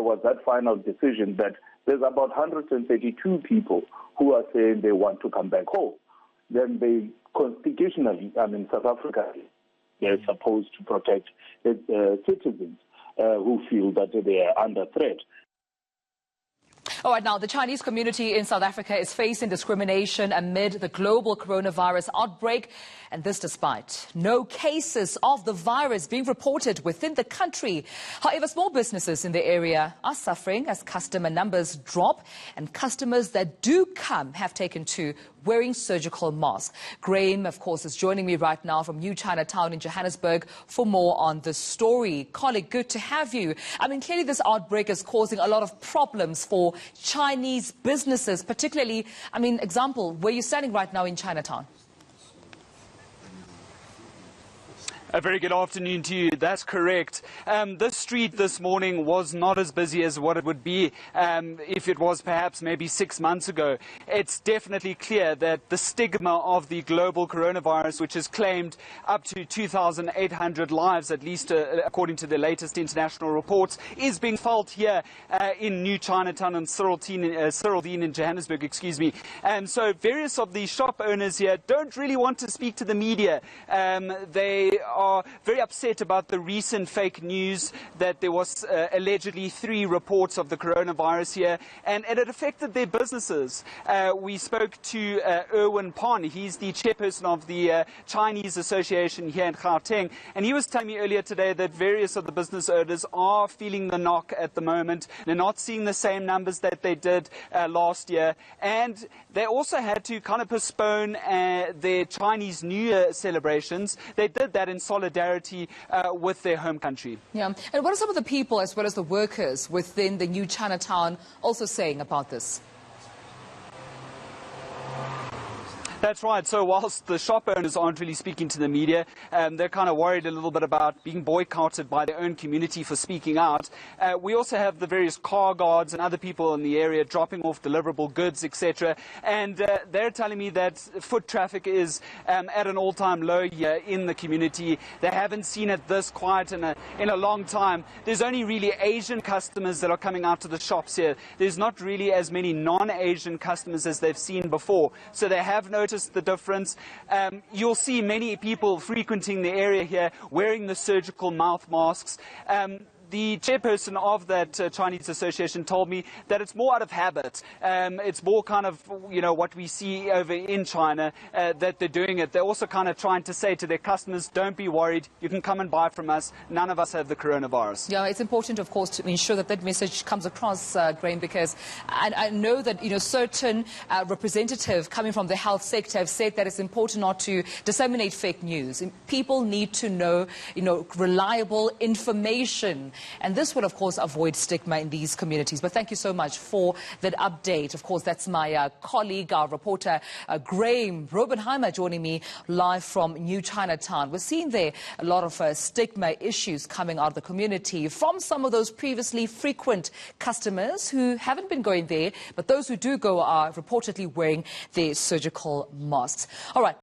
was that final decision that there's about 132 people who are saying they want to come back home. Then they constitutionally, South Africa, they're supposed to protect citizens who feel that they are under threat. All right, now, the Chinese community in South Africa is facing discrimination amid the global coronavirus outbreak, and this despite no cases of the virus being reported within the country. However, small businesses in the area are suffering as customer numbers drop, and customers that do come have taken to wearing surgical masks. GRAEME, of course, is joining me right now from Chinatown in Johannesburg for more on this story. Colleague, good to have you. Clearly this outbreak is causing a lot of problems for Chinese businesses, particularly, example, where you're standing right now in Chinatown. A very good afternoon to you. That's correct. This street this morning was not as busy as what it would be if it was perhaps maybe 6 months ago. It's definitely clear that the stigma of the global coronavirus, which has claimed up to 2,800 lives, at least according to the latest international reports, is being felt here in New Chinatown and Cyrildene in Johannesburg, excuse me. And so various of the shop owners here don't really want to speak to the media. They are very upset about the recent fake news that there was allegedly 3 reports of the coronavirus here, and it affected their businesses. We spoke to Erwin Pon. He's the chairperson of the Chinese Association here in Gauteng, and he was telling me earlier today that various of the business owners are feeling the knock at the moment. They're not seeing the same numbers that they did last year, and they also had to kind of postpone their Chinese New Year celebrations. They did that in solidarity with their home country. Yeah, and what are some of the people as well as the workers within the New Chinatown also saying about this? That's right. So whilst the shop owners aren't really speaking to the media, they're kind of worried a little bit about being boycotted by their own community for speaking out. We also have the various car guards and other people in the area dropping off deliverable goods, etc. And they're telling me that foot traffic is at an all-time low here in the community. They haven't seen it this quiet in a long time. There's only really Asian customers that are coming out to the shops here. There's not really as many non-Asian customers as they've seen before. So they have noticed the difference. You'll see many people frequenting the area here wearing the surgical mouth masks. The chairperson of that Chinese association told me that it's more out of habit. It's more kind of, what we see over in China, that they're doing it. They're also kind of trying to say to their customers, don't be worried, you can come and buy from us. None of us have the coronavirus. Yeah, it's important, of course, to ensure that that message comes across, GRAEME, because I know that, certain representatives coming from the health sector have said that it's important not to disseminate fake news. People need to know, reliable information. And this would, of course, avoid stigma in these communities. But thank you so much for that update. Of course, that's my colleague, our reporter, GRAEME, RAUBENHEIMER, joining me live from New Chinatown. We're seeing there a lot of stigma issues coming out of the community from some of those previously frequent customers who haven't been going there, but those who do go are reportedly wearing their surgical masks. All right.